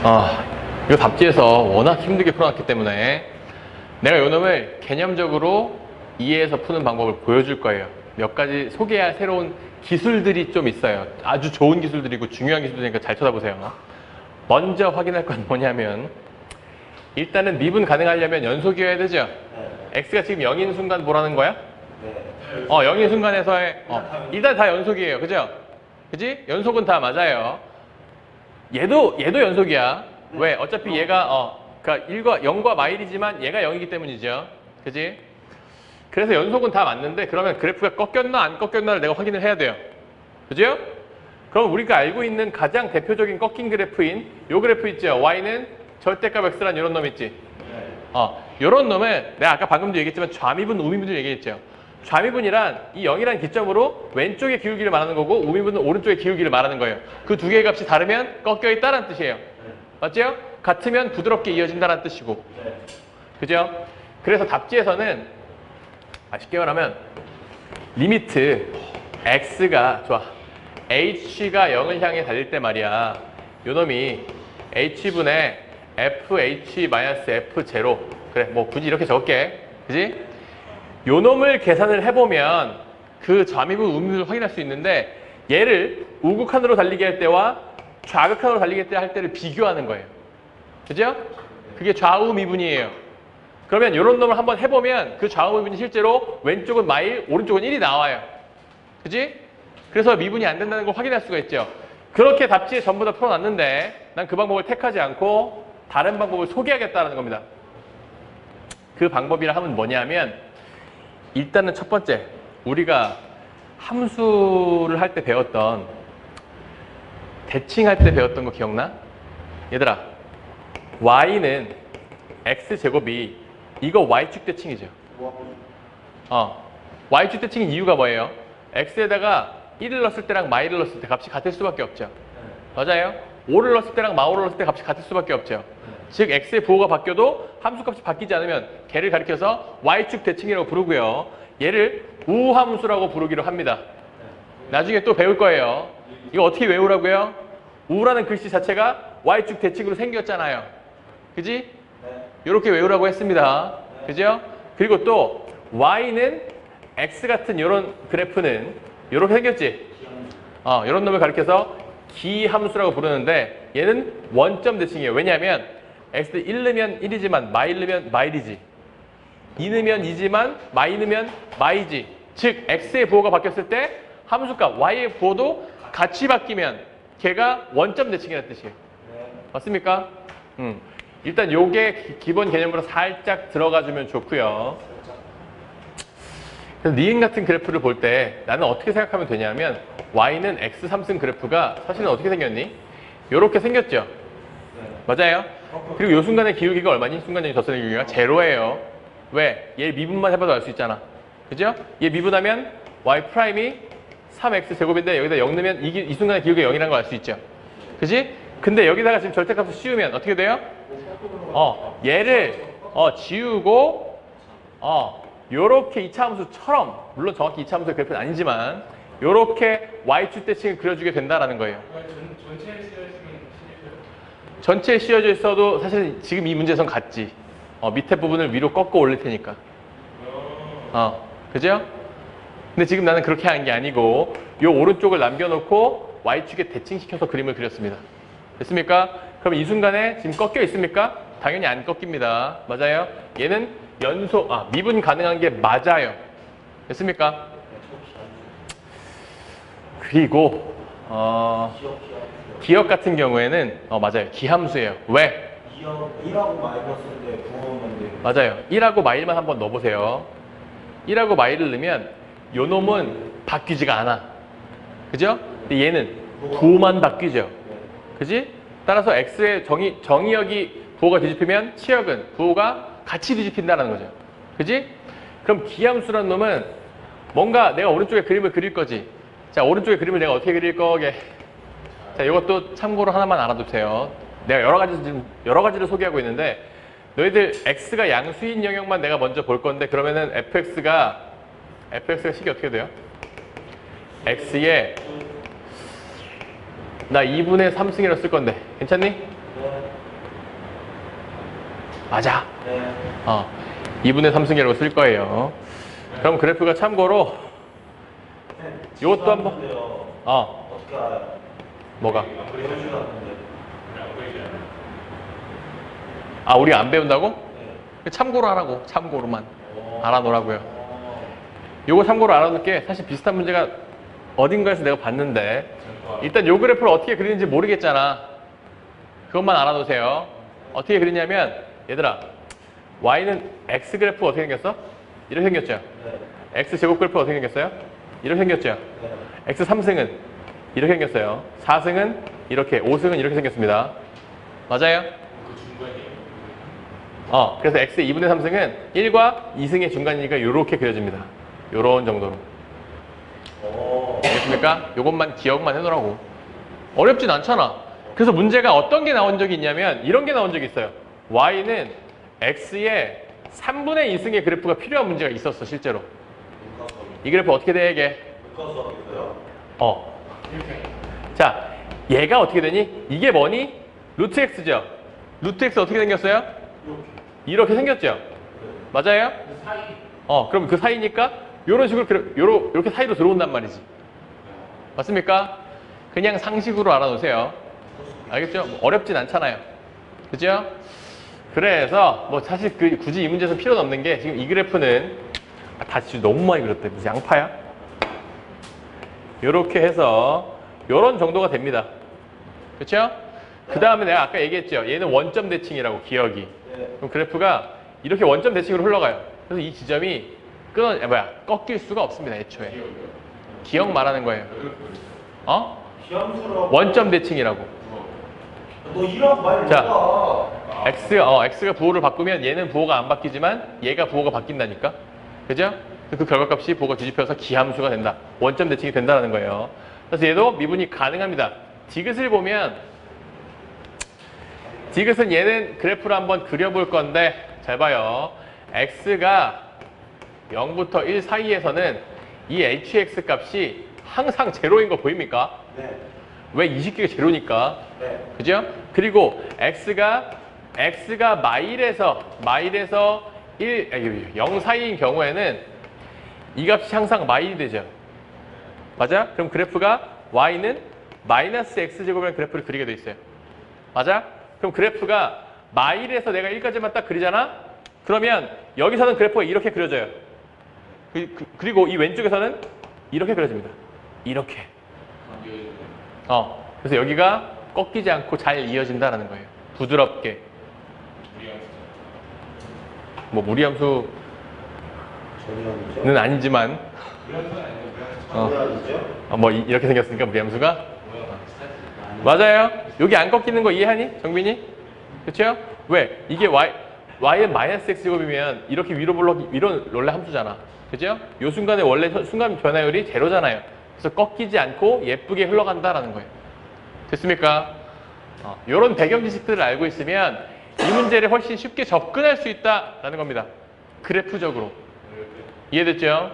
이거 답지에서 워낙 힘들게 풀어놨기 때문에 내가 요 놈을 개념적으로 이해해서 푸는 방법을 보여줄 거예요. 몇 가지 소개할 새로운 기술들이 좀 있어요. 아주 좋은 기술들이고 중요한 기술들이니까 잘 쳐다보세요. 먼저 확인할 건 뭐냐면 일단은 미분 가능하려면 연속이어야 되죠. x가 지금 0인 순간 뭐라는 거야? 0인 순간에서의 일단 다 연속이에요. 그죠? 그지? 연속은 다 맞아요. 얘도 연속이야. 왜? 어차피 얘가 그러니까 1과 0과 마일이지만 얘가 0이기 때문이죠. 그지? 그래서 연속은 다 맞는데 그러면 그래프가 꺾였나 안 꺾였나를 내가 확인을 해야 돼요. 그죠? 그럼 우리가 알고 있는 가장 대표적인 꺾인 그래프인 요 그래프 있죠. y는 절대값 x란 이런 놈 있지. 요런 놈을 내가 아까 방금도 얘기했지만 좌미분, 우미분을 얘기했죠. 좌미분이란 이 0이라는 기점으로 왼쪽의 기울기를 말하는 거고 우미분은 오른쪽의 기울기를 말하는 거예요. 그 두 개의 값이 다르면 꺾여 있다는 뜻이에요. 맞죠? 같으면 부드럽게 이어진다는 뜻이고. 그죠? 그래서 답지에서는 쉽게 말하면 리미트 x가 좋아. h가 0을 향해 달릴 때 말이야. 요 놈이 h분의 fh-f0 그래 뭐 굳이 이렇게 적을게. 그지? 요 놈을 계산을 해보면 그 좌미분, 우미분을 확인할 수 있는데 얘를 우극한으로 달리게 할 때와 좌극한으로 달리게 할 때를 비교하는 거예요. 그죠? 그게 좌우 미분이에요. 그러면 이런 놈을 한번 해보면 그 좌우 미분이 실제로 왼쪽은 마일, 오른쪽은 1이 나와요. 그지? 그래서 미분이 안 된다는 걸 확인할 수가 있죠. 그렇게 답지에 전부 다 풀어놨는데 난 그 방법을 택하지 않고 다른 방법을 소개하겠다는 겁니다. 그 방법이라 하면 뭐냐면 일단은 첫 번째 우리가 함수를 할 때 배웠던 대칭할 때 배웠던 거 기억나? 얘들아 y는 x제곱이 이거 y축 대칭이죠. y축 대칭인 이유가 뭐예요? x에다가 1을 넣었을 때랑 마이를 넣었을 때 값이 같을 수밖에 없죠. 맞아요? 5를 넣었을 때랑 마오를 넣었을 때 값이 같을 수밖에 없죠. 즉 x의 부호가 바뀌어도 함수값이 바뀌지 않으면 걔를 가리켜서 y축 대칭이라고 부르고요. 얘를 우함수라고 부르기로 합니다. 나중에 또 배울 거예요. 이거 어떻게 외우라고요? 우라는 글씨 자체가 y축 대칭으로 생겼잖아요. 그지? 이렇게 외우라고 했습니다. 그죠? 그리고 또 y는 x 같은 이런 그래프는 이렇게 생겼지? 이런 놈을 가리켜서 기함수라고 부르는데 얘는 원점 대칭이에요. 왜냐하면 x는 1 넣으면 1이지만 마일 넣으면 마일이지. 2 넣으면 2지만 마이 넣으면 마이지. 즉 x의 부호가 바뀌었을 때 함수값 y의 부호도 같이 바뀌면 걔가 원점 대칭이라는 뜻이에요. 맞습니까? 일단 요게 기본 개념으로 살짝 들어가주면 좋고요. 그래서 니은 같은 그래프를 볼 때 나는 어떻게 생각하면 되냐면 y는 x 3승 그래프가 사실은 어떻게 생겼니? 요렇게 생겼죠? 맞아요? 그리고 요 순간의 기울기가 얼마니? 순간적인 저선의 기울기가 제로예요. 왜? 얘 미분만 해봐도 알 수 있잖아. 그죠? 얘 미분하면 y 프라임이 3x 제곱인데 여기다 0 넣으면 이 순간의 기울기가 0이라는 걸 알 수 있죠. 그지? 근데 여기다가 지금 절대값을 씌우면 어떻게 돼요? 얘를 지우고 요렇게 2차 함수처럼 물론 정확히 2차 함수의 그래프는 아니지만 요렇게 y축 대칭을 그려주게 된다라는 거예요. 전체에 씌워져 있어도 사실 지금 이 문제에선 같지. 밑에 부분을 위로 꺾어 올릴 테니까. 그죠? 근데 지금 나는 그렇게 하는 게 아니고 요 오른쪽을 남겨놓고 y축에 대칭시켜서 그림을 그렸습니다. 됐습니까? 그럼 이 순간에 지금 꺾여 있습니까? 당연히 안 꺾입니다. 맞아요? 얘는 미분 가능한 게 맞아요. 됐습니까? 그리고 기억 같은 경우에는 맞아요. 기함수예요. 왜? 1하고 마이너스 때 부호는 맞아요. 1하고 마일만 한번 넣어보세요. 1하고 마일을 넣으면 요 놈은 바뀌지가 않아. 그죠? 근데 얘는 부호만 바뀌죠. 그지? 따라서 x의 정의역이 부호가 뒤집히면 치역은 부호가 같이 뒤집힌다는 거죠. 그지? 그럼 기함수라는 놈은 뭔가 내가 오른쪽에 그림을 그릴 거지. 자, 오른쪽에 그림을 내가 어떻게 그릴 거게. 자, 이것도 참고로 하나만 알아두세요. 내가 여러 가지를 소개하고 있는데 너희들 x가 양수인 영역만 내가 먼저 볼 건데 그러면은 fx가 식이 어떻게 돼요? x에 나 2분의 3승이라고 쓸 건데 괜찮니? 맞아. 네. 2분의 3승이라고 쓸 거예요. 그럼 그래프가 참고로 요것도 한번. 어떻게 알아요? 뭐가? 보여줄 같은데. 우리가 안 배운다고? 네. 참고로 하라고. 참고로만 알아놓으라고요. 요거 참고로 알아놓을게. 사실 비슷한 문제가 어딘가에서 내가 봤는데 일단 요 그래프를 어떻게 그리는지 모르겠잖아. 그것만 알아놓으세요. 어떻게 그리냐면 얘들아, y는 x 그래프 어떻게 생겼어? 이렇게 생겼죠? 네. x 제곱 그래프 어떻게 생겼어요? 이렇게 생겼죠? 네. x 3승은 이렇게 생겼어요. 4승은 이렇게, 5승은 이렇게 생겼습니다. 맞아요? 그래서 x의 2분의 3승은 1과 2승의 중간이니까 이렇게 그려집니다. 요런 정도로. 알겠습니까? 요것만 기억만 해놓으라고. 어렵진 않잖아. 그래서 문제가 어떤 게 나온 적이 있냐면 이런 게 나온 적이 있어요. y는 x의 3분의 2승의 그래프가 필요한 문제가 있었어, 실제로. 이 그래프 어떻게 돼, 이게? 묶어서 있어요. 자, 얘가 어떻게 되니? 이게 뭐니? 루트 x죠? 루트 x 어떻게 생겼어요? 이렇게 생겼죠? 맞아요? 그럼 그 사이니까 이런 식으로 이렇게 사이로 들어온단 말이지. 맞습니까? 그냥 상식으로 알아놓으세요. 알겠죠? 뭐 어렵진 않잖아요. 그죠? 그래서 뭐 사실 굳이 이 문제에서 필요는 없는 게 지금 이 그래프는 다 진짜 너무 많이 그렸대. 무슨 양파야? 요렇게 해서 요런 정도가 됩니다. 그렇죠? 그 다음에 내가 아까 얘기했죠. 얘는 원점 대칭이라고, 기억이. 네. 그럼 그래프가 이렇게 원점 대칭으로 흘러가요. 그래서 이 지점이 꺾일 수가 없습니다, 애초에. 기억 말하는 거예요. 기함수라고. 원점 대칭이라고. 너 이라고 말 자, 못하. x가 부호를 바꾸면 얘는 부호가 안 바뀌지만 얘가 부호가 바뀐다니까. 그죠? 그 결과값이 부호가 뒤집혀서 기함수가 된다. 원점 대칭이 된다는 거예요. 그래서 얘도 미분이 가능합니다. 디귿을 보면 디귿은 얘는 그래프를 한번 그려볼 건데 잘 봐요. x가 0부터 1 사이에서는 이 hx 값이 항상 제로인 거 보입니까? 네. 왜 이 식기가 제로니까. 네. 그죠? 그리고 x가 마일에서 0 사이인 경우에는 이 값이 항상 마일이 되죠. 맞아? 그럼 그래프가 y는 마이너스 x제곱이라는 그래프를 그리게 돼 있어요. 맞아? 그럼 그래프가 마일에서 내가 1까지만 딱 그리잖아? 그러면 여기서는 그래프가 이렇게 그려져요. 그리고 이 왼쪽에서는 이렇게 그려집니다. 이렇게. 그래서 여기가 꺾이지 않고 잘 이어진다는 거예요. 부드럽게. 뭐 무리함수는 전혀 아니지만 아니죠. 뭐 이렇게 생겼으니까 무리함수가 맞아요. 여기 안 꺾이는 거 이해하니? 정빈이? 그렇죠? 왜? 이게 y는 마이너스 x제곱이면 이렇게 위로 원래 함수잖아. 그죠? 요 순간에 원래 순간 변화율이 제로잖아요. 그래서 꺾이지 않고 예쁘게 흘러간다라는 거예요. 됐습니까? 이런 배경 지식들을 알고 있으면 이 문제를 훨씬 쉽게 접근할 수 있다라는 겁니다. 그래프적으로. 이해됐죠?